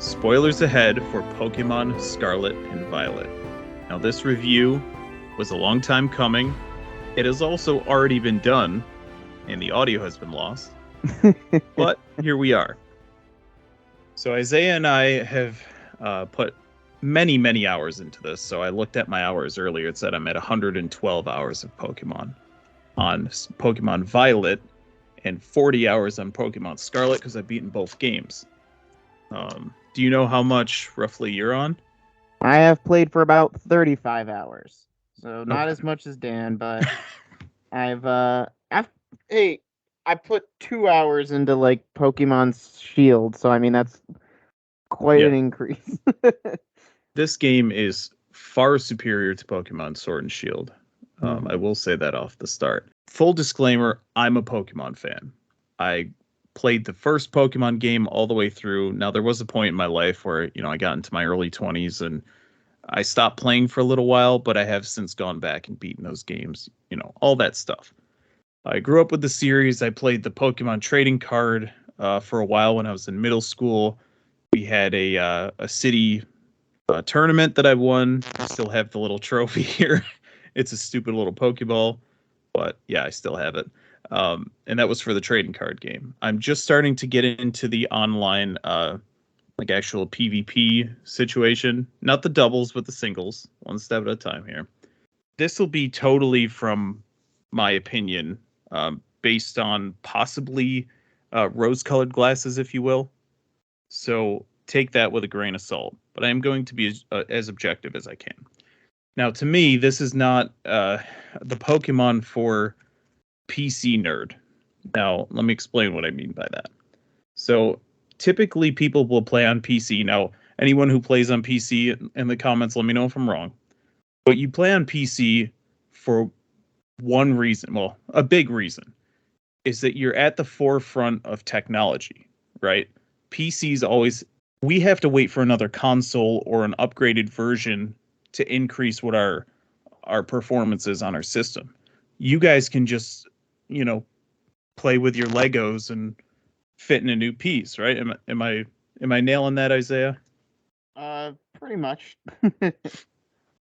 Spoilers ahead for Pokemon Scarlet and Violet. Now, this review was a long time coming. It has also already been done, and the audio has been lost. But here we are. So Isaiah and I have put many, many hours into this. So I looked at my hours earlier. It said I'm at 112 hours of Pokemon on Pokemon Violet and 40 hours on Pokemon Scarlet because I've beaten both games. Do you know how much roughly you're on? I have played for about 35 hours. So not as much as Dan, but I put 2 hours into like Pokemon Shield, so I mean that's quite an increase. This game is far superior to Pokemon Sword and Shield. I will say that off the start. Full disclaimer, I'm a Pokemon fan. I played the first Pokemon game all the way through. Now, there was a point in my life where, I got into my early 20s and I stopped playing for a little while, but I have since gone back and beaten those games, all that stuff. I grew up with the series. I played the Pokemon trading card for a while when I was in middle school. We had a city tournament that I won. I still have the little trophy here. It's a stupid little Pokeball, but yeah, I still have it. And that was for the trading card game. I'm just starting to get into the online, actual PvP situation. Not the doubles, but the singles. One step at a time here. This will be totally from my opinion, based on possibly rose-colored glasses, if you will. So take that with a grain of salt. But I am going to be as objective as I can. Now, to me, this is not the Pokemon for PC nerd. Now, let me explain what I mean by that. So, typically, people will play on PC. Now, anyone who plays on PC in the comments, let me know if I'm wrong. But you play on PC for one reason. Well, a big reason is that you're at the forefront of technology, right? PCs always, we have to wait for another console or an upgraded version to increase what our performances on our system. You guys can just, play with your Legos and fit in a new piece, right? Am I nailing that, Isaiah? Pretty much.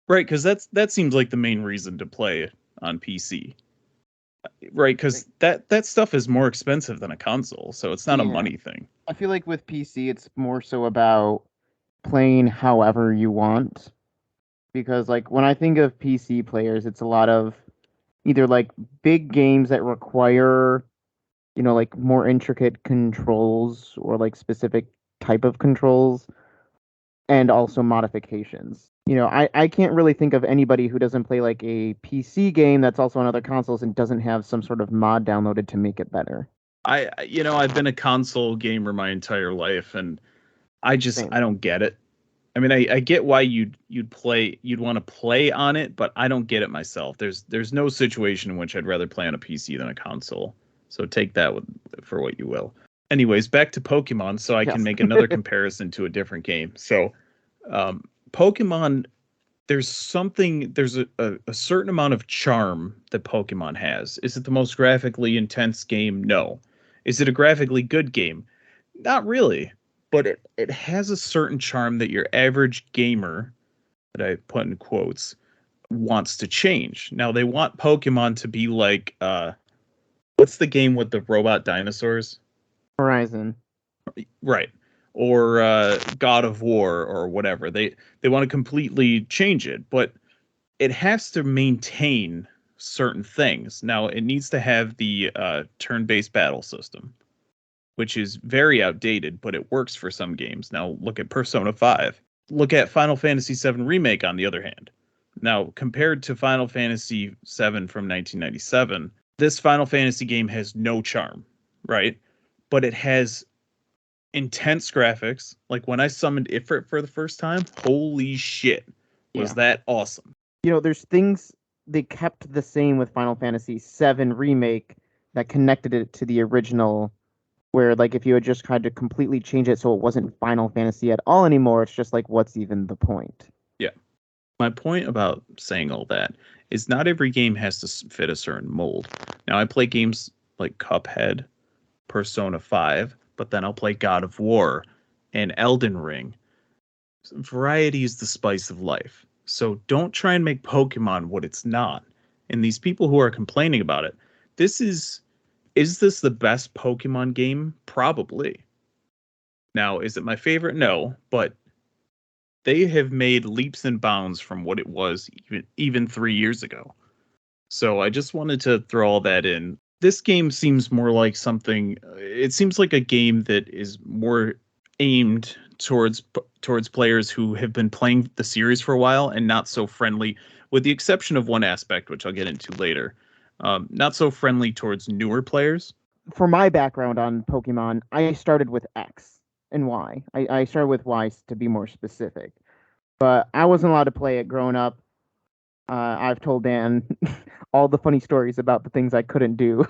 Right, because that seems like the main reason to play on PC. Right, because that stuff is more expensive than a console, so it's not a money thing. I feel like with PC, it's more so about playing however you want. Because like when I think of PC players, it's a lot of either like big games that require, like more intricate controls or like specific type of controls, and also modifications. I can't really think of anybody who doesn't play like a PC game that's also on other consoles and doesn't have some sort of mod downloaded to make it better. I've been a console gamer my entire life, and I don't get it. I mean, I get why you'd want to play on it, but I don't get it myself. There's no situation in which I'd rather play on a PC than a console. So take that for what you will. Anyways, back to Pokemon, so I can make another comparison to a different game. So, Pokemon, there's a certain amount of charm that Pokemon has. Is it the most graphically intense game? No. Is it a graphically good game? Not really. But it has a certain charm that your average gamer, that I put in quotes, wants to change. Now, they want Pokemon to be like, what's the game with the robot dinosaurs? Horizon. Right. Or God of War or whatever. They want to completely change it, but it has to maintain certain things. Now, it needs to have the turn-based battle system, which is very outdated, but it works for some games. Now, look at Persona 5. Look at Final Fantasy VII Remake, on the other hand. Now, compared to Final Fantasy VII from 1997, this Final Fantasy game has no charm, right? But it has intense graphics. Like, when I summoned Ifrit for the first time, holy shit, was that awesome. There's things they kept the same with Final Fantasy VII Remake that connected it to the original, where like if you had just tried to completely change it so it wasn't Final Fantasy at all anymore, it's just like, what's even the point? Yeah. My point about saying all that is not every game has to fit a certain mold. Now, I play games like Cuphead, Persona 5, but then I'll play God of War, and Elden Ring, variety is the spice of life. So don't try and make Pokemon what it's not. And these people who are complaining about it, this is this the best Pokemon game? Probably. Now, is it my favorite? No, but they have made leaps and bounds from what it was even 3 years ago. So I just wanted to throw all that in. This game seems more like something. It seems like a game that is more aimed towards players who have been playing the series for a while and not so friendly, with the exception of one aspect, which I'll get into later. Not so friendly towards newer players. For my background on Pokemon, I started with X and Y. I started with Y to be more specific, but I wasn't allowed to play it growing up. I've told Dan all the funny stories about the things I couldn't do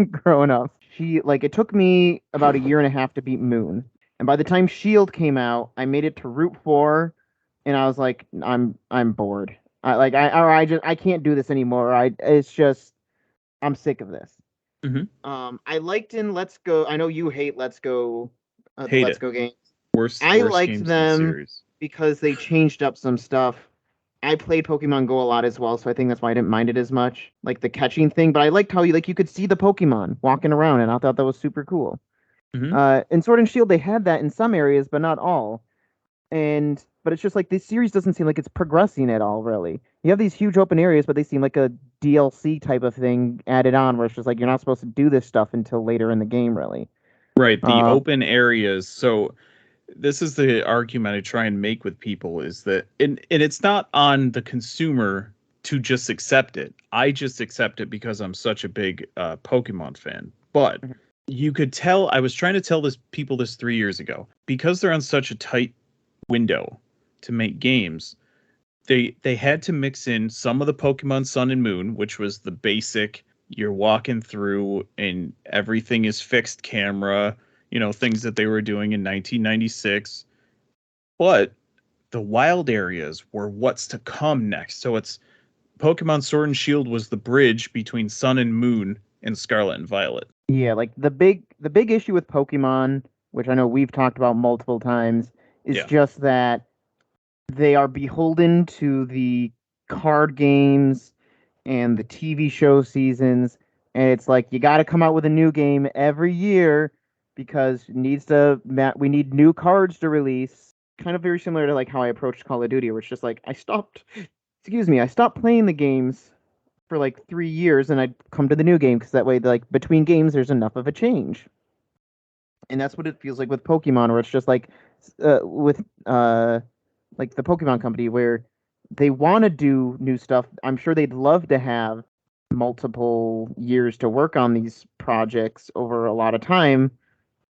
growing up. It took me about a year and a half to beat Moon, and by the time Shield came out, I made it to Route 4, and I was like, I'm bored. I can't do this anymore. It's just I'm sick of this. I liked in Let's Go. I know you hate Let's Go, the Hate Let's it. Go games. Worst I worst liked games in the them series. because they changed up some stuff. I played Pokemon Go a lot as well, so I think that's why I didn't mind it as much, like the catching thing. But I liked how you could see the Pokemon walking around, and I thought that was super cool. Hmm. In Sword and Shield, they had that in some areas, but not all. But it's just like this series doesn't seem like it's progressing at all, really. You have these huge open areas, but they seem like a DLC type of thing added on, where it's just like you're not supposed to do this stuff until later in the game, really. Right, the Uh, open areas. So this is the argument I try and make with people is that and it's not on the consumer to just accept it. I just accept it because I'm such a big Pokemon fan. But mhm. you could tell I was trying to tell this people this 3 years ago because they're on such a tight window to make games. They had to mix in some of the Pokemon Sun and Moon, which was the basic. You're walking through and everything is fixed camera, things that they were doing in 1996. But the wild areas were what's to come next. So it's Pokemon Sword and Shield was the bridge between Sun and Moon and Scarlet and Violet. Yeah, like the big issue with Pokemon, which I know we've talked about multiple times, is Yeah. just that they are beholden to the card games and the TV show seasons, and it's like you got to come out with a new game every year because we need new cards to release. Kind of very similar to like how I approached Call of Duty, where it's just like I stopped playing the games for like 3 years, and I'd come to the new game because that way, like between games, there's enough of a change. And that's what it feels like with Pokemon, where it's just with like the Pokemon Company, where they want to do new stuff. I'm sure they'd love to have multiple years to work on these projects over a lot of time,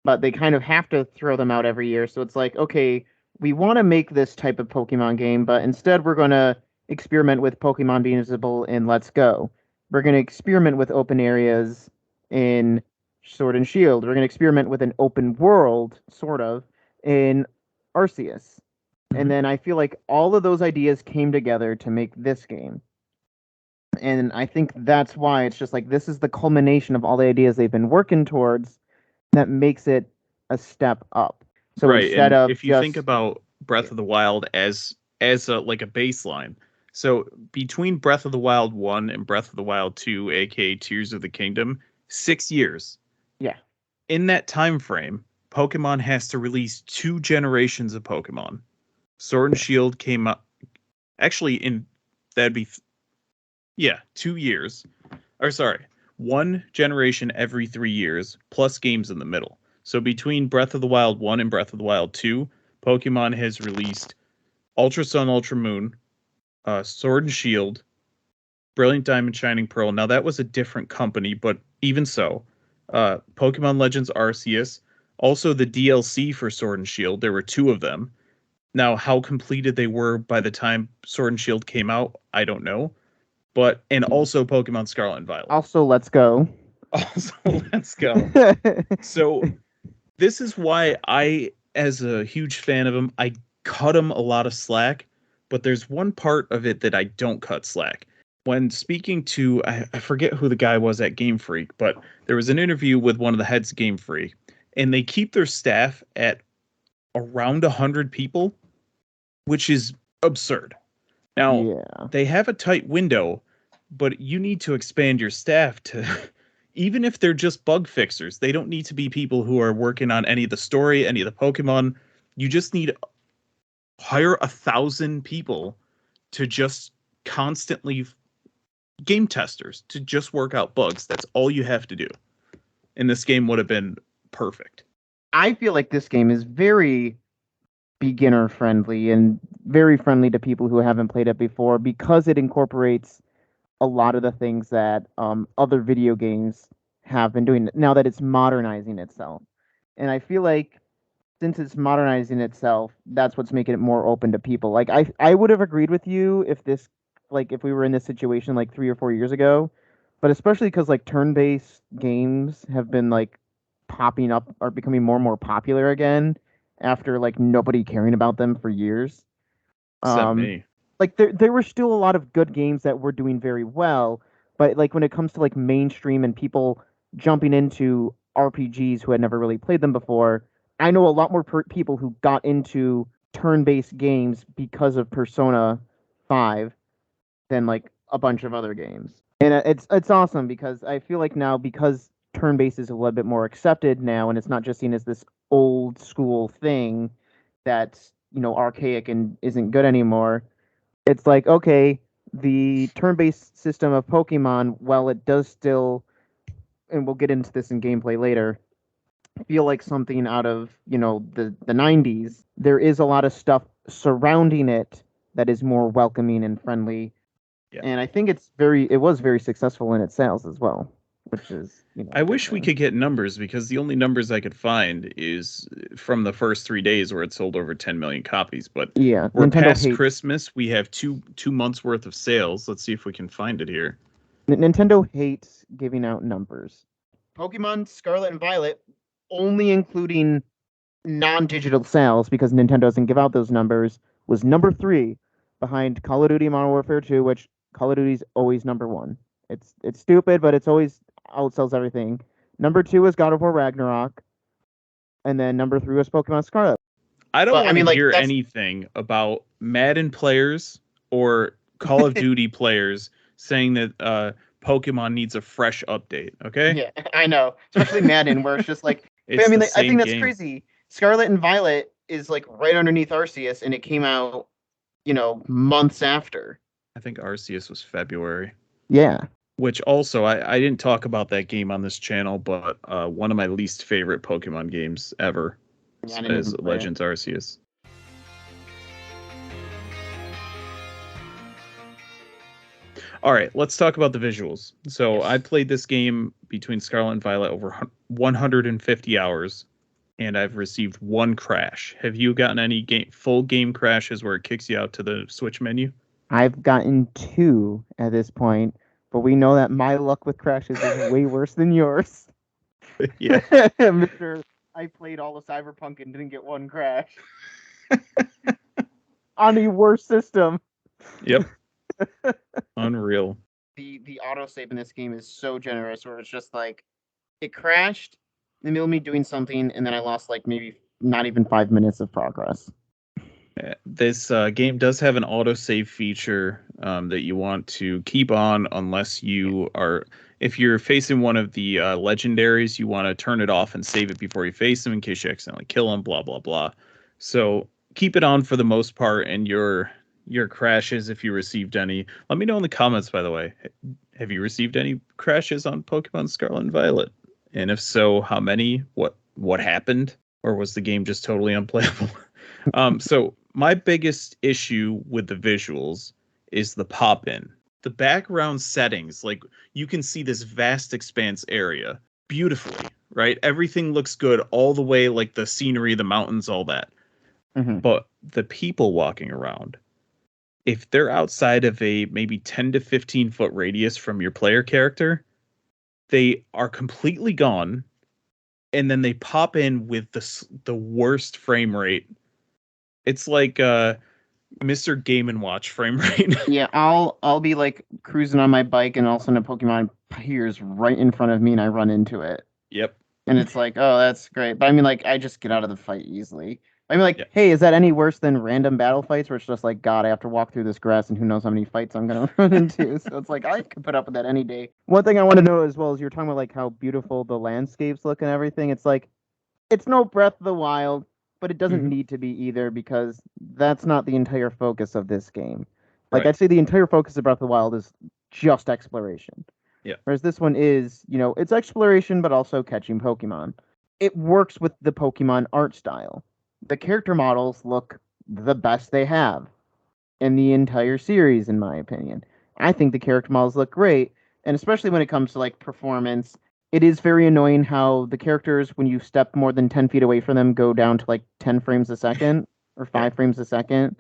but they kind of have to throw them out every year. So it's like, okay, we want to make this type of Pokemon game, but instead we're going to experiment with Pokemon being visible in Let's Go. We're going to experiment with open areas in Sword and Shield. We're going to experiment with an open world, sort of, in Arceus. And Hmm. then I feel like all of those ideas came together to make this game. And I think that's why it's just like this is the culmination of all the ideas they've been working towards that makes it a step up. So Right. instead And of if you think just about yeah, Breath of the Wild as a like a baseline. So between Breath of the Wild 1 and Breath of the Wild 2, aka Tears of the Kingdom, 6 years. yeah, In that time frame, Pokemon has to release two generations of Pokemon. Sword and Shield came up actually in that'd be yeah, 2 years. Or sorry, one generation every 3 years, plus games in the middle. So between Breath of the Wild 1 and Breath of the Wild 2, Pokemon has released Ultra Sun, Ultra Moon, Sword and Shield, Brilliant Diamond, Shining Pearl. Now that was a different company, but even so, Pokemon Legends Arceus, also the DLC for Sword and Shield. There were two of them. Now, how completed they were by the time Sword and Shield came out, I don't know. But and also Pokemon Scarlet and Violet. also Let's Go. Also, let's go. So this is why I, as a huge fan of him, I cut him a lot of slack. But there's one part of it that I don't cut slack. When speaking to, I forget who the guy was at Game Freak, but there was an interview with one of the heads of Game Freak, and they keep their staff at around 100 people, which is absurd. Now, Yeah. they have a tight window, but you need to expand your staff to, even if they're just bug fixers, they don't need to be people who are working on any of the story, any of the Pokemon. You just need hire 1,000 people to just constantly game testers to just work out bugs. That's all you have to do. And this game would have been perfect. I feel like this game is very beginner friendly and very friendly to people who haven't played it before because it incorporates a lot of the things that other video games have been doing now that it's modernizing itself. And I feel like since it's modernizing itself, that's what's making it more open to people. Like I would have agreed with you if this like if we were in this situation like 3 or 4 years ago, but especially because like turn-based games have been like popping up or becoming more and more popular again after like nobody caring about them for years. Except Um, me. like there were still a lot of good games that were doing very well, but like when it comes to like mainstream and people jumping into RPGs who had never really played them before, I know a lot more people who got into turn-based games because of Persona 5 than like a bunch of other games. And it's awesome because I feel like now because turn-based is a little bit more accepted now and it's not just seen as this old school thing that's, archaic and isn't good anymore. It's like, okay, the turn-based system of Pokemon, while it does still, and we'll get into this in gameplay later, feel like something out of, the 90s, there is a lot of stuff surrounding it that is more welcoming and friendly. Yeah. And I think it was very successful in its sales as well, which is, I wish we could get numbers because the only numbers I could find is from the first 3 days where it sold over 10 million copies. But yeah, we're Nintendo past hates Christmas. We have two months worth of sales. Let's see if we can find it here. Nintendo hates giving out numbers. Pokemon Scarlet and Violet only including non-digital sales because Nintendo doesn't give out those numbers was number 3 behind Call of Duty Modern Warfare 2, which Call of Duty's always number 1. It's stupid, but it's always outsells everything. Number 2 is God of War Ragnarok, and then number 3 was Pokemon Scarlet. I don't want to like, hear anything about Madden players or Call of Duty players saying that Pokemon needs a fresh update. Okay. Yeah, I know, especially Madden, where it's just like. It's the I same think that's game. crazy. Scarlet and Violet is like right underneath Arceus, and it came out, months after. I think Arceus was February. Yeah. Which also, I didn't talk about that game on this channel, but one of my least favorite Pokemon games ever is Legends Arceus. All right, let's talk about the visuals. So yes. I played this game between Scarlet and Violet over 150 hours, and I've received 1 crash. Have you gotten any full game crashes where it kicks you out to the Switch menu? I've gotten 2 at this point, but we know that my luck with crashes is way worse than yours. Yeah. Mr. I played all of Cyberpunk and didn't get 1 crash. On a worse system. Yep. Unreal. The autosave in this game is so generous where it's just like it crashed in the middle of me doing something and then I lost like maybe not even 5 minutes of progress. This game does have an autosave feature that you want to keep on unless you are, if you're facing one of the legendaries, you want to turn it off and save it before you face them in case you accidentally kill them, blah, blah, blah. So keep it on for the most part, and your crashes, if you received any. Let me know in the comments, by the way. Have you received any crashes on Pokemon Scarlet and Violet? And if so, how many? What happened? Or was the game just totally unplayable? So my biggest issue with the visuals is the pop-in. The background settings, like you can see this vast expanse area beautifully, right? Everything looks good all the way, like the scenery, the mountains, all that. Mm-hmm. But the people walking around, if they're outside of a maybe 10 to 15 foot radius from your player character, they are completely gone. And then they pop in with the worst frame rate. It's like Mr. Game & Watch frame rate. Yeah, I'll be like cruising on my bike and all of a sudden a Pokemon appears right in front of me and I run into it. Yep. And it's like, oh, that's great. But I mean, like, I just get out of the fight easily. I mean, like, Yeah. hey, is that any worse than random battle fights where it's just like, God, I have to walk through this grass and who knows how many fights I'm gonna run into? So it's like I could put up with that any day. One thing I want to know as well is you're talking about like how beautiful the landscapes look and everything. It's like it's no Breath of the Wild, but it doesn't Mhm. need to be either because that's not the entire focus of this game. Like Right. I'd say the entire focus of Breath of the Wild is just exploration. Yeah. Whereas this one is, it's exploration but also catching Pokemon. It works with the Pokemon art style. The character models look the best they have in the entire series, in my opinion. I think the character models look great, and especially when it comes to like performance, it is very annoying how the characters, when you step more than 10 feet away from them, go down to like 10 frames a second or Yeah. 5 frames a second.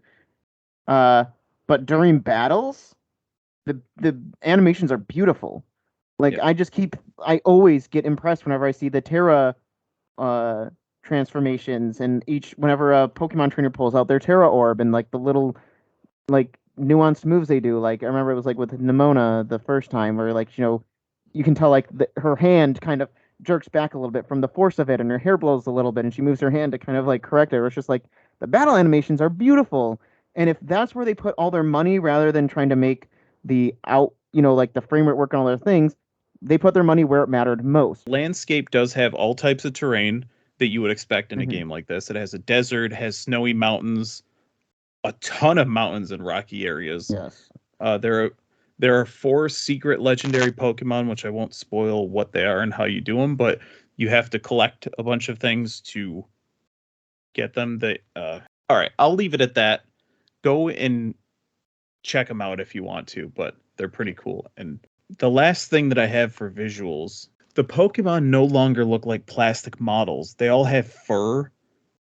Uh, but during battles, the animations are beautiful. Like Yeah. I always get impressed whenever I see the Terra uh transformations and whenever a Pokemon trainer pulls out their Terra Orb and like the little like nuanced moves they do. Like I remember it was like with Nimona the first time, where like you can tell like her hand kind of jerks back a little bit from the force of it, and her hair blows a little bit, and she moves her hand to kind of like correct it. It's just like the battle animations are beautiful, and if that's where they put all their money rather than trying to make like the frame rate work on all their things, they put their money where it mattered most. Landscape does have all types of terrain that you would expect in a Hmm. game like this. It has a desert, has snowy mountains, a ton of mountains and rocky areas. Yes. Uh, there are there are four secret legendary Pokemon, which I won't spoil what they are and how you do them, but you have to collect a bunch of things to get them. All right, I'll leave it at that. Go and check them out if you want to, but they're pretty cool. And the last thing that I have for visuals, the Pokemon no longer look like plastic models. They all have fur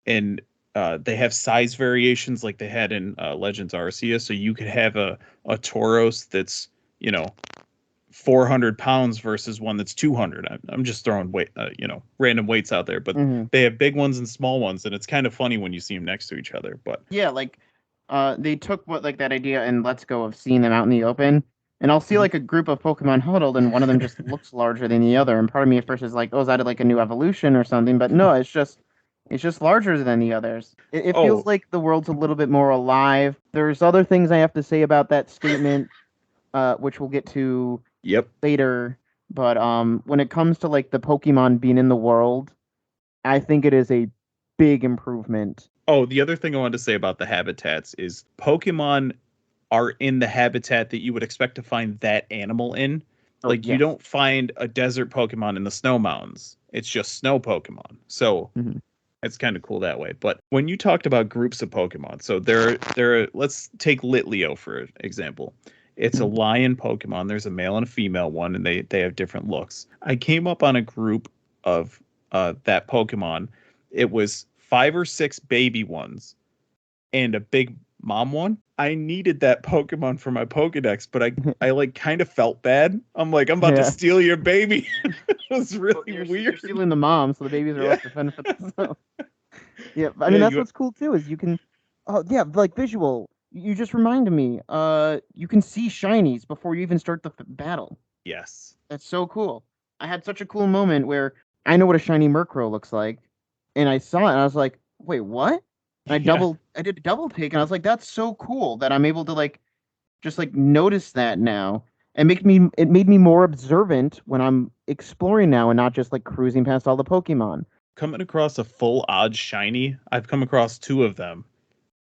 and they have size variations like they had in Legends Arceus. So you could have a Tauros that's 400 pounds versus one that's 200. I'm just throwing random weights out there, but Hmm. they have big ones and small ones, and it's kind of funny when you see them next to each other. But Yeah, like they took what like that idea and Let's Go of seeing them out in the open. And I'll see Mhm. like a group of Pokemon huddled and one of them just looks larger than the other. And part of me at first is like, oh, is that like a new evolution or something? But no, it's just larger than the others. It feels Oh, like the world's a little bit more alive. There's other things I have to say about that statement, which we'll get to yep. later. But when it comes to like the Pokemon being in the world, I think it is a big improvement. Oh, the other thing I wanted to say about the habitats is Pokemon are in the habitat that you would expect to find that animal in. Oh, Like you yes. don't find a desert Pokemon in the snow mountains. It's just snow Pokemon. So Hmm. it's kind of cool that way. But when you talked about groups of Pokemon, so let's take Litleo for example. It's a lion Pokemon. There's a male and a female one, and they have different looks. I came up on a group of that Pokemon. It was 5 or 6 baby ones and a big mom one. I needed that Pokemon for my Pokedex, but I like kind of felt bad. I'm like, I'm about to Yeah. steal your baby. It was Well, really you're weird. stealing the mom, so the babies are Yeah. left to fend for themselves. Yeah, I Yeah, mean that's you what's cool too is you can, oh yeah, like visual. You just reminded me. You can see shinies before you even start the battle. yes. That's so cool. I had such a cool moment where I know what a shiny Murkrow looks like, and I saw it and I was like, wait, what? And Yeah. I did a double take and I was like, that's so cool that I'm able to like just like notice that now and it made me more observant when I'm exploring now and not just like cruising past all the Pokemon. Coming across a full odd shiny, I've come across 2 of them,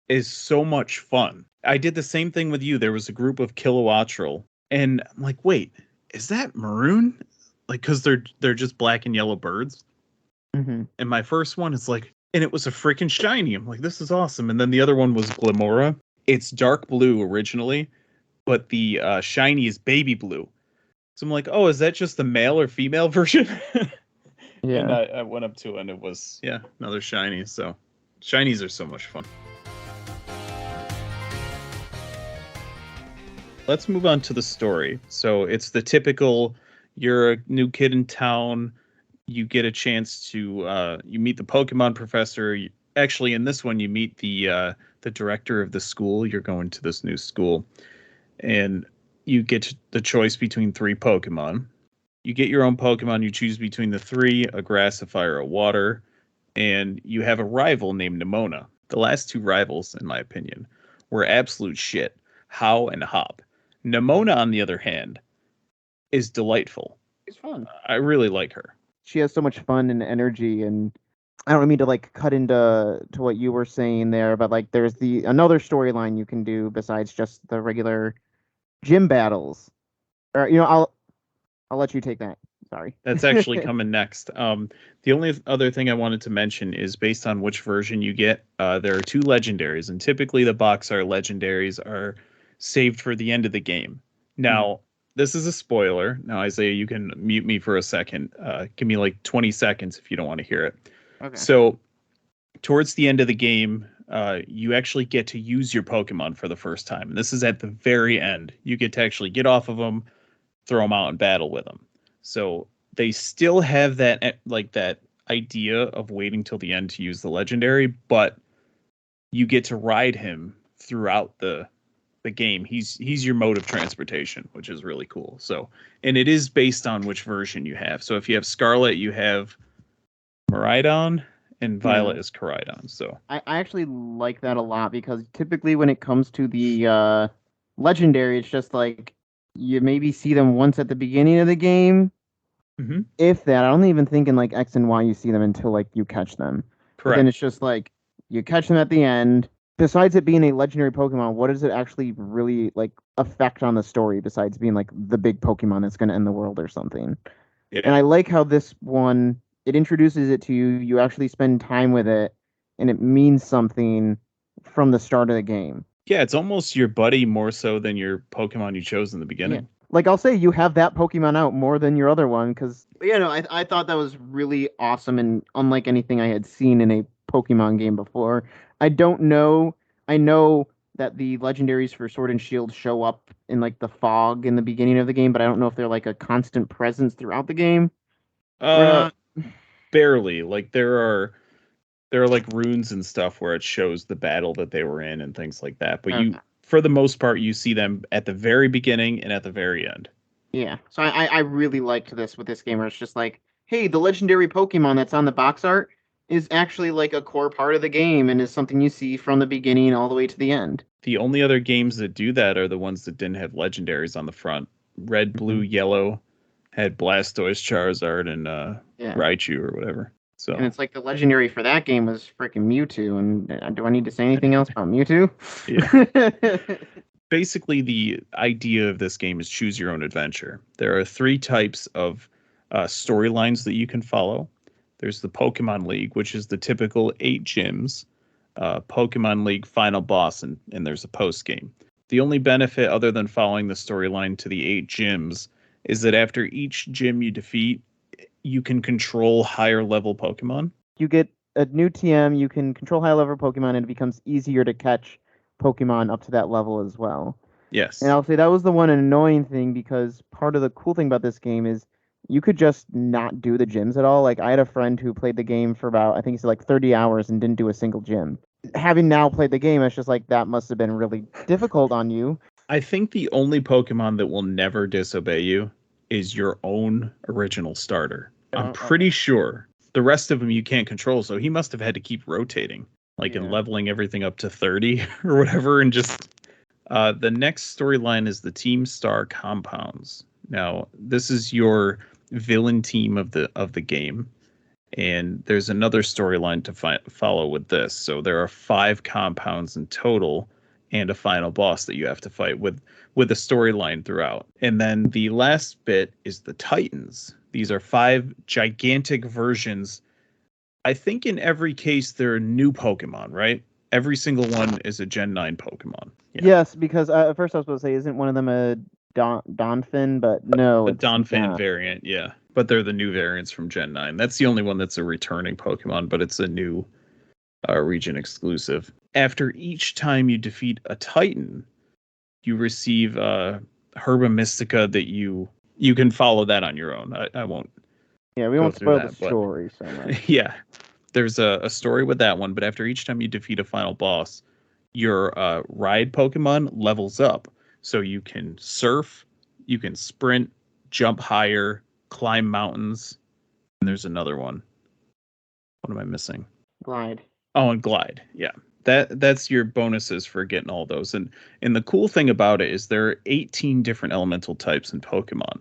is so much fun. I did the same thing with you. There was a group of Kilowattrel, and I'm like, wait, is that maroon? Like, cause they're just black and yellow birds. Hmm. And my first one is like, and it was a freaking shiny. I'm like, this is awesome. And then the other one was Glimora. It's dark blue originally, but the shiny is baby blue. So I'm like, oh, is that just the male or female version? And Yeah. I went up to it and it was, yeah, another shiny. So shinies are so much fun. Let's move on to the story. So it's the typical you're a new kid in town, you get a chance to you meet the Pokemon professor. Actually, in this one, you meet the director of the school. You're going to this new school, and you get the choice between 3 Pokemon. You get your own Pokemon. You choose between the three: a grass, a fire, a water. and you have a rival named Nimona. The last two rivals, in my opinion, were absolute shit. How and Hop. Nimona, on the other hand, is delightful. It's fun. I really like her. She has so much fun and energy, and I don't mean to like cut into what you were saying there, but like there's another storyline you can do besides just the regular gym battles. Or I'll let you take that. Sorry. That's actually coming next. The only other thing I wanted to mention is based on which version you get. There are two legendaries, and typically the box art legendaries are saved for the end of the game. Now, this is a spoiler. Now, Isaiah, you can mute me for a second. Give me like 20 seconds if you don't want to hear it. Okay. So, towards the end of the game, you actually get to use your Pokemon for the first time. And this is at the very end. You get to actually get off of them, throw them out and battle with them. So they still have that idea of waiting till the end to use the legendary, but you get to ride him throughout the game. He's your mode of transportation, which is really cool. So, and it is based on which version you have. So if you have Scarlet, you have Miraidon, and Violet is Koraidon. So I actually like that a lot because typically when it comes to the legendary, it's just like you maybe see them once at the beginning of the game. If that, I don't even think in like X and Y you see them until like you catch them. correct. But then it's just like you catch them at the end. Besides it being a legendary Pokemon, what does it actually really like affect on the story besides being like the big Pokemon that's going to end the world or something? Yeah. And I like how this one, it introduces it to you. You actually spend time with it, and it means something from the start of the game. Yeah, it's almost your buddy more so than your Pokemon you chose in the beginning. Like I'll say you have that Pokemon out more than your other one because I thought that was really awesome and unlike anything I had seen in a Pokemon game before. I don't know. I know that the legendaries for Sword and Shield show up in like the fog in the beginning of the game, but I don't know if they're like a constant presence throughout the game or not. Barely. Like there are like runes and stuff where it shows the battle that they were in and things like that. But you, for the most part, you see them at the very beginning and at the very end. Yeah. So I really liked this with this game where it's just like, hey, the legendary Pokemon that's on the box art is actually like a core part of the game and is something you see from the beginning all the way to the end. The only other games that do that are the ones that didn't have legendaries on the front. Red, blue, yellow had Blastoise, Charizard, and Raichu or whatever. So and it's like the legendary for that game was freaking Mewtwo. And do I need to say anything else about Mewtwo? Yeah. Basically, the idea of this game is choose your own adventure. There are three types of storylines that you can follow. There's the Pokemon League, which is the typical 8 gyms, Pokemon League final boss, and there's a post game. The only benefit other than following the storyline to the 8 gyms is that after each gym you defeat, you can control higher level Pokemon. You get a new TM, you can control high level Pokemon, and it becomes easier to catch Pokemon up to that level as well. Yes. And I'll say that was the one annoying thing because part of the cool thing about this game is you could just not do the gyms at all. Like I had a friend who played the game for about, I think it's like 30 hours and didn't do a single gym. Having now played the game, it's just like that must have been really difficult on you. I think the only Pokemon that will never disobey you is your own original starter. I'm pretty sure. The rest of them you can't control, so he must have had to keep rotating, and leveling everything up to 30 or whatever, and just the next storyline is the Team Star Compounds. Now, this is your villain team of the game, and there's another storyline to follow with this. So there are 5 compounds in total, and a final boss that you have to fight with a storyline throughout. And then the last bit is the Titans. These are 5 gigantic versions. I think in every case they're new Pokemon, right? Every single one is a Gen 9 Pokemon. Yeah. Yes, because at first I was supposed to say, isn't one of them a Donphin? But no. A Donphin variant, yeah. But they're the new variants from Gen 9. That's the only one that's a returning Pokemon, but it's a new region exclusive. After each time you defeat a Titan, you receive Herba Mystica that you can follow that on your own. I won't. Yeah, we won't spoil the story so much. Yeah, there's a story with that one, but after each time you defeat a final boss, your ride Pokemon levels up. So you can surf, you can sprint, jump higher, climb mountains, and there's another one. What am I missing? Glide. Oh, and glide. Yeah. That's your bonuses for getting all those. And the cool thing about it is there are 18 different elemental types in Pokemon.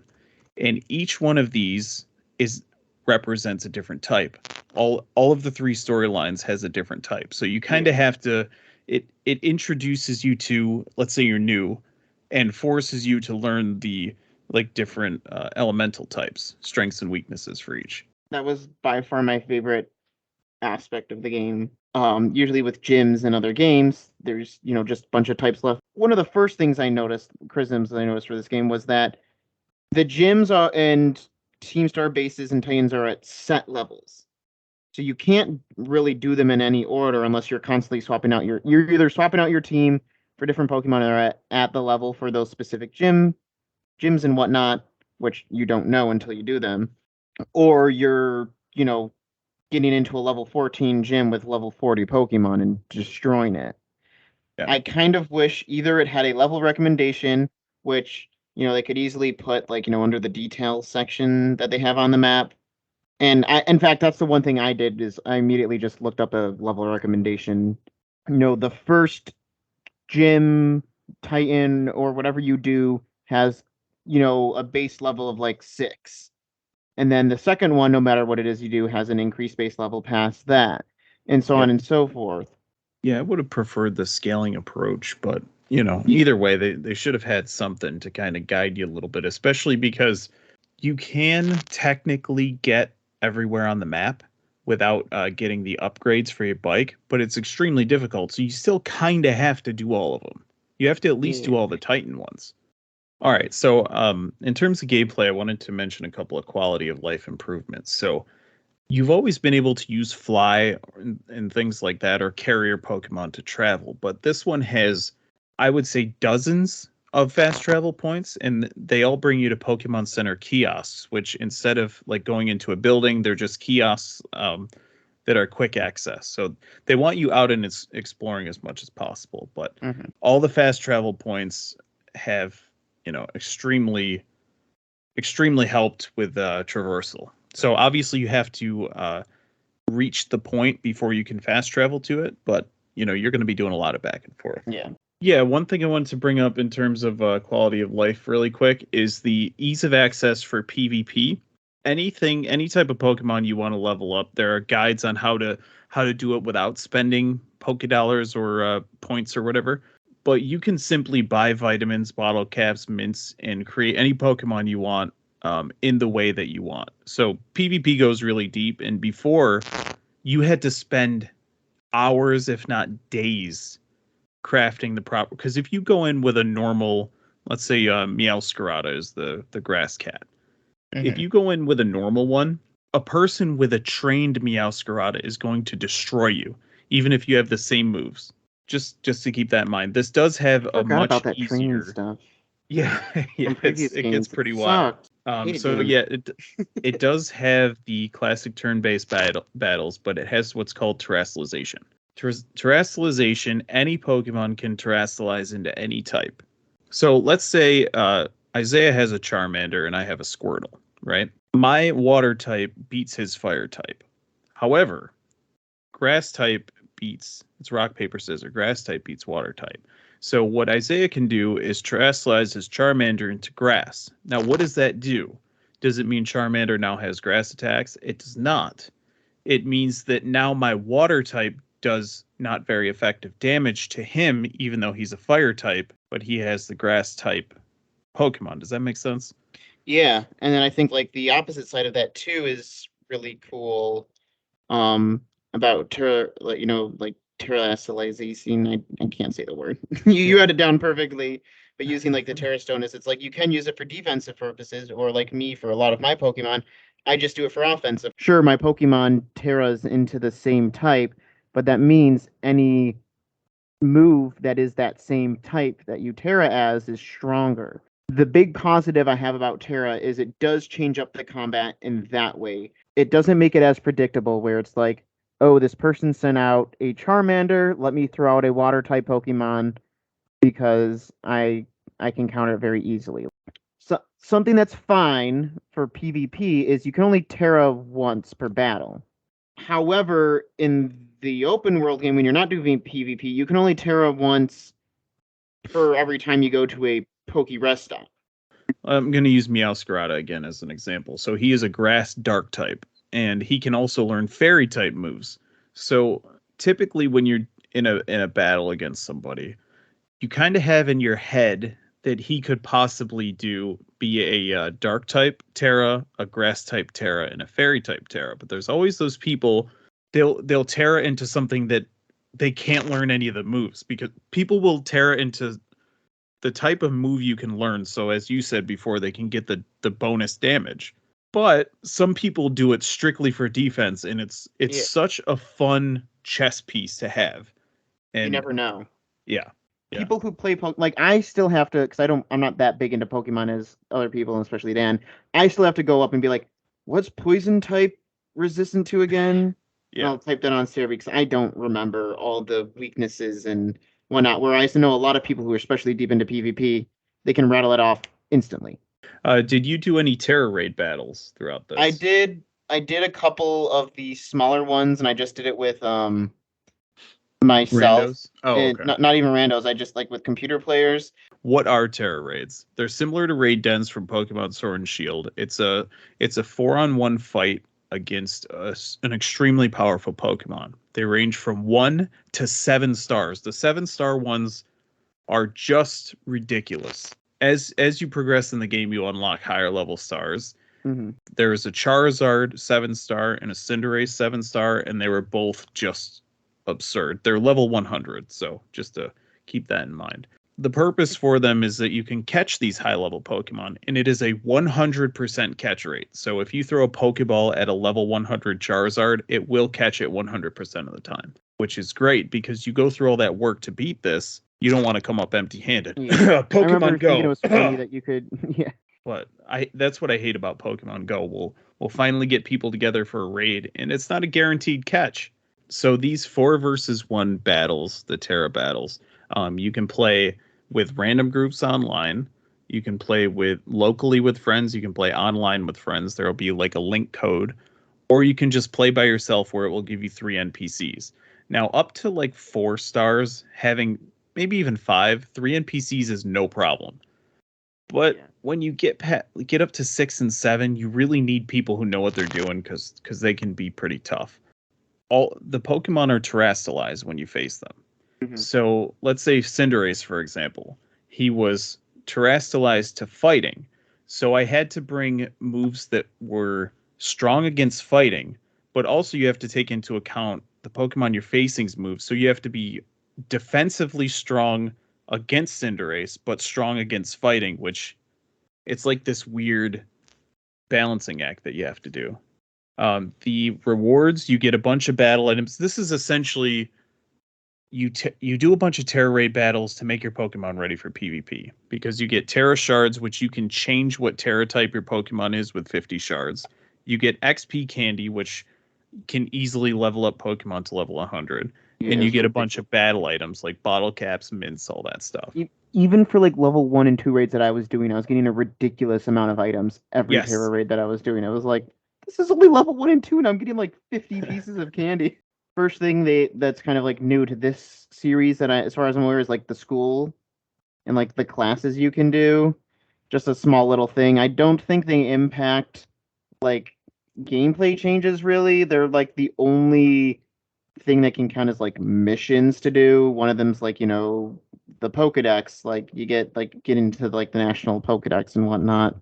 And each one of these is represents a different type. All of the three storylines has a different type. So you kind of have to it introduces you to, let's say you're new, and forces you to learn the like different elemental types, strengths and weaknesses for each. That was by far my favorite aspect of the game. Usually with gyms and other games, there's just a bunch of types left. One of the first things I noticed, criticisms I noticed for this game, was that the gyms are and Team Star bases and Titans are at set levels. So you can't really do them in any order unless you're constantly swapping out you're either swapping out your team for different Pokemon that are at the level for those specific gyms and whatnot, which you don't know until you do them, or you're, getting into a level 14 gym with level 40 Pokemon and destroying it. Yeah. I kind of wish either it had a level recommendation, which, they could easily put like, under the details section that they have on the map. And in fact, that's the one thing I did is I immediately just looked up a level recommendation. The first gym, Titan, or whatever you do has, a base level of like 6. And then the second one, no matter what it is you do, has an increased base level past that, and so on and so forth. Yeah, I would have preferred the scaling approach, but either way, they should have had something to kind of guide you a little bit, especially because you can technically get everywhere on the map without getting the upgrades for your bike, but it's extremely difficult. So you still kind of have to do all of them. You have to at least do all the Titan ones. All right. So in terms of gameplay, I wanted to mention a couple of quality of life improvements. So you've always been able to use fly and things like that or carrier Pokemon to travel, but this one has, I would say, dozens of fast travel points, and they all bring you to Pokemon Center kiosks, which instead of like going into a building, they're just kiosks that are quick access. So they want you out and exploring as much as possible, but all the fast travel points have, extremely helped with traversal. So obviously you have to reach the point before you can fast travel to it, but you're going to be doing a lot of back and forth. Yeah, one thing I wanted to bring up in terms of quality of life really quick is the ease of access for PvP. Any type of Pokemon you want to level up, there are guides on how to do it without spending Pokédollars or points or whatever. But you can simply buy vitamins, bottle caps, mints, and create any Pokemon you want in the way that you want. So PvP goes really deep, and before you had to spend hours, if not days, crafting the proper. Because if you go in with a normal, let's say Meowscarada is the grass cat. If you go in with a normal one, a person with a trained Meowscarada is going to destroy you, even if you have the same moves. Just to keep that in mind. This does have a much about that easier stuff. Yeah, yeah, it gets pretty wild. So game. yeah, it does have the classic turn-based battles, but it has what's called terrestrialization. Terrestrialization, any Pokemon can terrestrialize into any type. So let's say Isaiah has a Charmander and I have a Squirtle, right? My water type beats his fire type. However, grass type it's rock, paper, scissors. Grass type beats water type. So what Isaiah can do is terrestrialize his Charmander into grass. Now, what does that do? Does it mean Charmander now has grass attacks? It does not. It means that now my water type does not very effective damage to him, even though he's a fire type, but he has the grass type Pokemon. Does that make sense? Yeah, and then I think like the opposite side of that too is really cool. About terrestrialization. I can't say the word. you had it down perfectly. But using like the Terra Stone is, it's like you can use it for defensive purposes, or like me for a lot of my Pokemon, I just do it for offensive. Sure, my Pokemon Terra's into the same type, but that means any move that is that same type that you Terra as is stronger. The big positive I have about Terra is it does change up the combat in that way. It doesn't make it as predictable where it's like, oh, this person sent out a Charmander, let me throw out a water type Pokemon because I can counter it very easily. So something that's fine for PvP is you can only Terra once per battle. However, in the open world game, when you're not doing PvP, you can only Terra once per every time you go to a Poke Rest stop. I'm going to use Meowscarada again as an example. So he is a grass dark type, and he can also learn fairy type moves. So typically, when you're in a battle against somebody, you kind of have in your head that he could possibly be a dark type Terra, a grass type Terra, and a fairy type Terra. But there's always those people they'll Terra into something that they can't learn any of the moves, because people will Terra into the type of move you can learn. So as you said before, they can get the bonus damage. But some people do it strictly for defense, and it's Yeah. such a fun chess piece to have. And You never know. yeah. People who play like I still have to, because I'm not that big into Pokemon as other people, and especially Dan. I still have to go up and be like, what's poison type resistant to again? And I'll type that on Siri because I don't remember all the weaknesses and whatnot. Where I used to know a lot of people who are especially deep into PvP, they can rattle it off instantly. Did you do any Terra raid battles throughout this? I did a couple of the smaller ones, and I just did it with myself. Randos? Oh, okay. Not even randos. I just like with computer players. What are Terra raids? They're similar to raid dens from Pokemon Sword and Shield. It's a 4-on-1 fight against an extremely powerful Pokemon. They range from 1 to 7 stars. The 7-star ones are just ridiculous. As you progress in the game, you unlock higher level stars. Mm-hmm. There's a Charizard 7-star and a Cinderace 7-star, and they were both just absurd. They're level 100, so just to keep that in mind. The purpose for them is that you can catch these high level Pokemon, and it is a 100% catch rate. So if you throw a Pokeball at a level 100 Charizard, it will catch it 100% of the time, which is great because you go through all that work to beat this. You don't want to come up empty-handed. Yeah. Pokemon Go. It was funny that you could, yeah. But that's what I hate about Pokemon Go. We'll finally get people together for a raid, and it's not a guaranteed catch. So these 4 versus 1 battles, the Terra battles, you can play with random groups online. You can play locally with friends. You can play online with friends. There'll be like a link code, or you can just play by yourself where it will give you 3 NPCs. Now, up to like 4 stars, having maybe even 5, 3 NPCs is no problem. But when you get up to 6 and 7, you really need people who know what they're doing because they can be pretty tough. All the Pokemon are terrestrialized when you face them. Mm-hmm. So let's say Cinderace, for example, he was terrestrialized to fighting. So I had to bring moves that were strong against fighting, but also you have to take into account the Pokemon you're facing's moves. So you have to be defensively strong against Cinderace, but strong against fighting, which it's like this weird balancing act that you have to do. The rewards, you get a bunch of battle items. This is essentially you do a bunch of Terra raid battles to make your Pokemon ready for PvP, because you get Terra shards, which you can change what Terra type your Pokemon is with 50 shards. You get XP candy, which can easily level up Pokemon to level 100. Yeah, and you get a bunch of battle items like bottle caps, mints, all that stuff. Even for like level 1 and 2 raids that I was doing, I was getting a ridiculous amount of items every Terra raid that I was doing. I was like, this is only level 1 and 2, and I'm getting like 50 pieces of candy. First thing that's kind of like new to this series that as far as I'm aware, is like the school and like the classes you can do. Just a small little thing. I don't think they impact like gameplay changes really. They're like the only thing that can count as like missions to do. One of them's like, the Pokedex, like you get into like the national Pokedex and whatnot.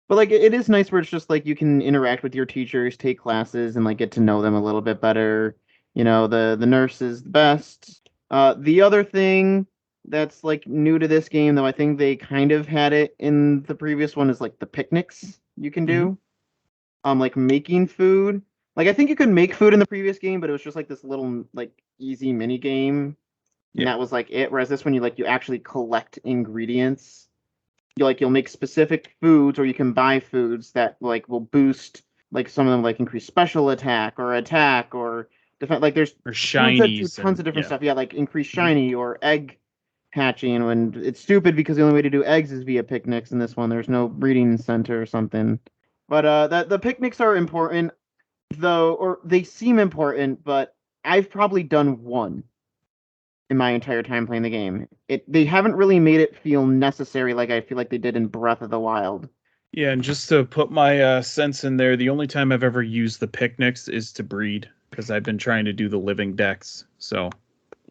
But like it is nice where it's just like you can interact with your teachers, take classes, and like get to know them a little bit better. The nurse is the best. The other thing that's like new to this game, though I think they kind of had it in the previous one, is like the picnics you can do. Mm-hmm. Like making food. Like I think you could make food in the previous game, but it was just like this little like easy mini game. And that was like it. Whereas this one, you actually collect ingredients. You'll make specific foods, or you can buy foods that like will boost, like some of them like increase special attack or defense. Like there's tons of different stuff. Yeah, like increase shiny or egg hatching. When it's stupid because the only way to do eggs is via picnics. In this one, there's no breeding center or something. But the picnics are important. though, or they seem important, but I've probably done one in my entire time playing the game. They haven't really made it feel necessary like I feel like they did in Breath of the Wild. Yeah, and just to put my sense in there, the only time I've ever used the picnics is to breed because I've been trying to do the living decks. So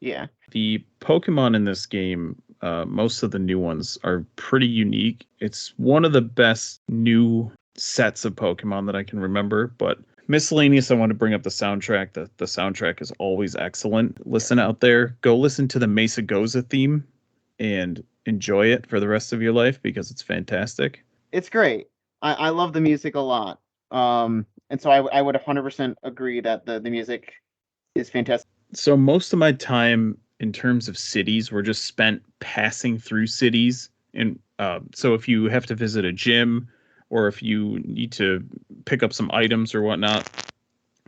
Yeah. the Pokemon in this game, most of the new ones are pretty unique. It's one of the best new sets of Pokemon that I can remember, but miscellaneous, I want to bring up the soundtrack. The soundtrack is always excellent. Listen out there, go listen to the Mesa Goza theme and enjoy it for the rest of your life because it's fantastic. It's great. I love the music a lot. And so I would 100% agree that the music is fantastic. So most of my time in terms of cities were just spent passing through cities. And so if you have to visit a gym or if you need to pick up some items or whatnot,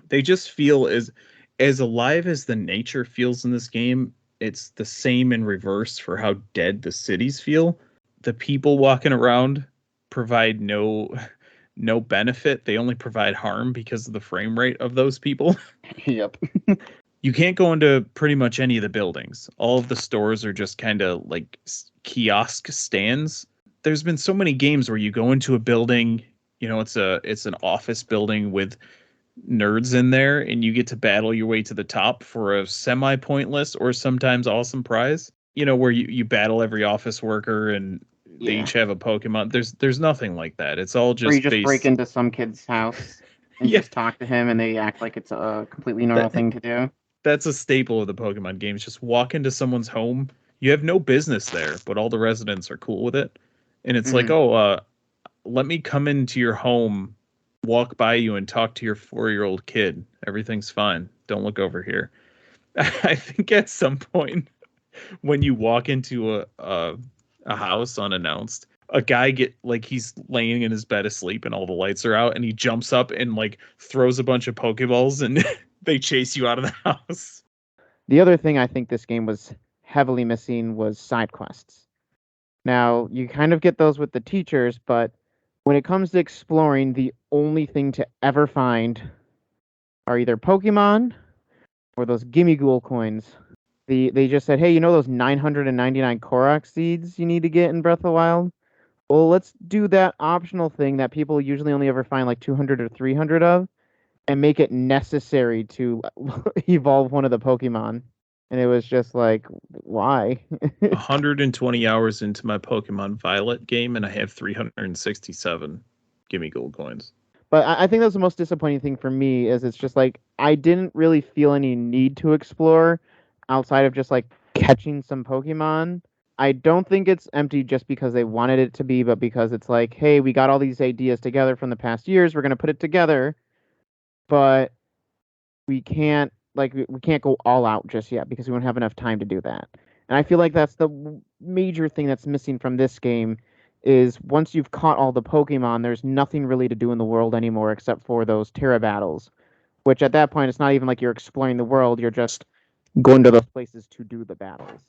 they just feel as alive as the nature feels in this game. It's the same in reverse for how dead the cities feel. The people walking around provide no benefit. They only provide harm because of the frame rate of those people. Yep. You can't go into pretty much any of the buildings. All of the stores are just kind of like kiosk stands. There's been so many games where you go into a building, it's an office building with nerds in there and you get to battle your way to the top for a semi pointless or sometimes awesome prize. Where you battle every office worker and they Yeah. each have a Pokemon. There's nothing like that. It's all Or you just just break based. into some kid's house and Yeah, just talk to him and they act like it's a completely normal that thing to do. that's a staple of the Pokemon games. Just walk into someone's home. You have no business there, but all the residents are cool with it. And it's like, Hmm. oh, let me come into your home, walk by you, and talk to your 4-year-old kid. Everything's fine. Don't look over here. I think at some point when you walk into a house unannounced, a guy he's laying in his bed asleep and all the lights are out, and he jumps up and like throws a bunch of Pokeballs and they chase you out of the house. The other thing I think this game was heavily missing was side quests. Now, you kind of get those with the teachers, but when it comes to exploring, the only thing to ever find are either Pokemon or those Gimme Ghoul coins. They just said, hey, those 999 Korok seeds you need to get in Breath of the Wild? Well, let's do that optional thing that people usually only ever find like 200 or 300 of and make it necessary to evolve one of the Pokemon. And it was just like, why? 120 hours into my Pokemon Violet game, and I have 367 Gimme Gold coins. But I think that's the most disappointing thing for me is it's just like I didn't really feel any need to explore outside of just like catching some Pokemon. I don't think it's empty just because they wanted it to be, but because it's like, hey, we got all these ideas together from the past years, we're gonna put it together, but we can't go all out just yet because we won't have enough time to do that. And I feel like that's the major thing that's missing from this game is once you've caught all the Pokemon, there's nothing really to do in the world anymore except for those Terra battles, which at that point it's not even like you're exploring the world, you're just going to those places to do the battles.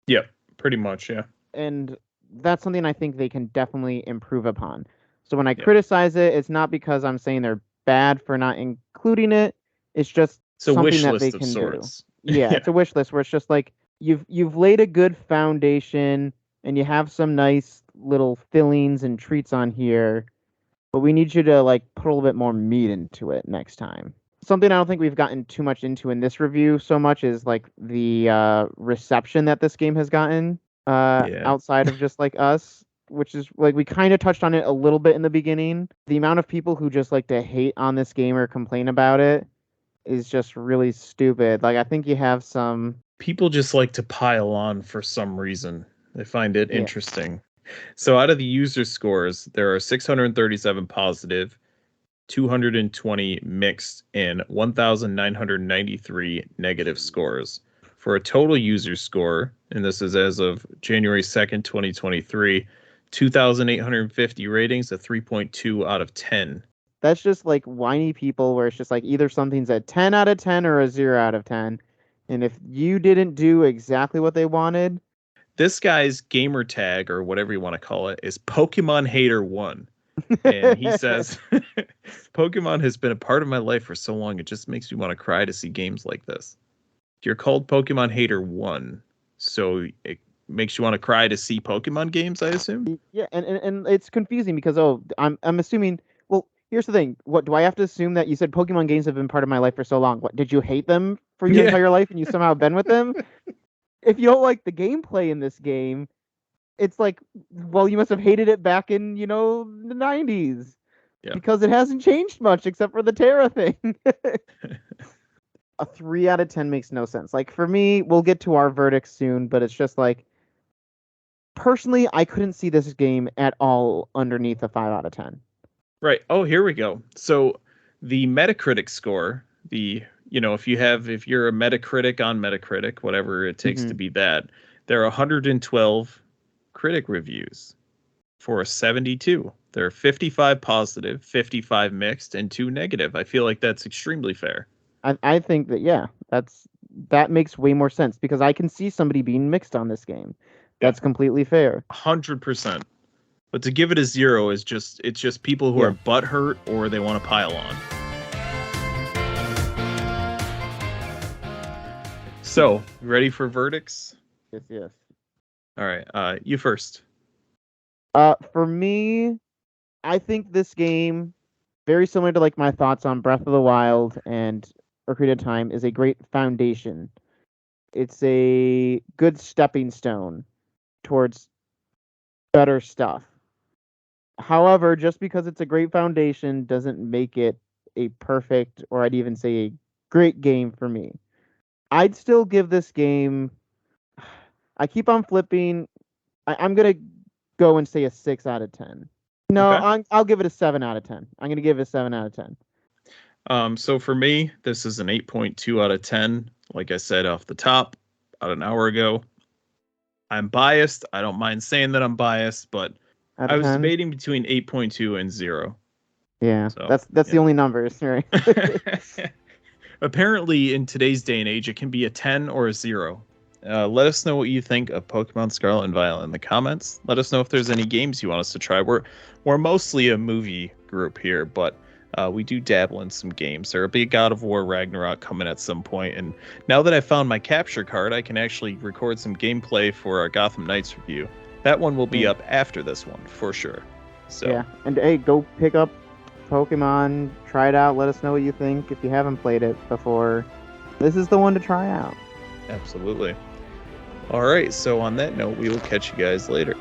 Yep, pretty much, yeah. And that's something I think they can definitely improve upon. So when I Yep. criticize it, it's not because I'm saying they're bad for not including it. It's just It's a something wish that they list of can do. sorts. Yeah, Yeah. it's a wish list where it's just like you've laid a good foundation and you have some nice little fillings and treats on here, but we need you to like put a little bit more meat into it next time. Something I don't think we've gotten too much into in this review so much is like the reception that this game has gotten Yeah. outside of just like us, which is like we kind of touched on it a little bit in the beginning. The amount of people who just like to hate on this game or complain about it is just really stupid. Like I think you have some. People just like to pile on for some reason. They find it Yeah. interesting. So out of the user scores, there are 637 positive, 220 mixed, and 1,993 negative scores. For a total user score, and this is as of January 2nd, 2023, 2,850 ratings, a 3.2 out of 10. That's just like whiny people where it's just like either something's a 10 out of 10 or a 0 out of 10. And if you didn't do exactly what they wanted, This guy's gamer tag, or whatever you want to call it, is Pokemon Hater 1. And he says, Pokemon has been a part of my life for so long, it just makes me want to cry to see games like this. You're called Pokemon Hater 1, so it makes you want to cry to see Pokemon games, I assume? Yeah, and it's confusing because I'm assuming. Well, here's the thing. What do I have to assume that you said Pokemon games have been part of my life for so long? What did you hate them for your Yeah. entire life and you somehow been with them? If you don't like the gameplay in this game, it's like, well, you must have hated it back in the 90s Yeah. because it hasn't changed much except for the Terra thing. A 3 out of 10 makes no sense. Like for me, we'll get to our verdict soon, but it's just like personally, I couldn't see this game at all underneath a 5 out of 10. Right. Oh, here we go. So the Metacritic score, if you're a Metacritic on Metacritic, whatever it takes to be that, there are 112 critic reviews for a 72. There are 55 positive, 55 mixed, and 2 negative. I feel like that's extremely fair. I think that that makes way more sense because I can see somebody being mixed on this game. That's completely fair. 100%. But to give it a 0 is it's just people who are butthurt or they want to pile on. So, ready for verdicts? Yes. All right. You first. For me, I think this game, very similar to like my thoughts on Breath of the Wild and Ocarina of Time, is a great foundation. It's a good stepping stone towards better stuff. However, just because it's a great foundation doesn't make it a perfect, or I'd even say a great game for me. I'd still give this game. I keep on flipping. I'm gonna go and say a 6 out of 10. No, Okay. I'll give it a 7 out of 10. I'm gonna give it a 7 out of 10. So for me, this is an 8.2 out of 10. Like I said off the top, about an hour ago. I'm biased. I don't mind saying that I'm biased, but I was debating between 8.2 and 0. Yeah, so, that's the only numbers, right? Apparently, in today's day and age, it can be a 10 or a 0. Let us know what you think of Pokemon Scarlet and Violet in the comments. Let us know if there's any games you want us to try. We're mostly a movie group here, but we do dabble in some games. There'll be a God of War Ragnarok coming at some point, and now that I found my capture card, I can actually record some gameplay for our Gotham Knights review. That one will be up after this one, for sure. So yeah, and hey, go pick up Pokemon, try it out, let us know what you think if you haven't played it before. This is the one to try out. Absolutely. All right, so on that note, we will catch you guys later.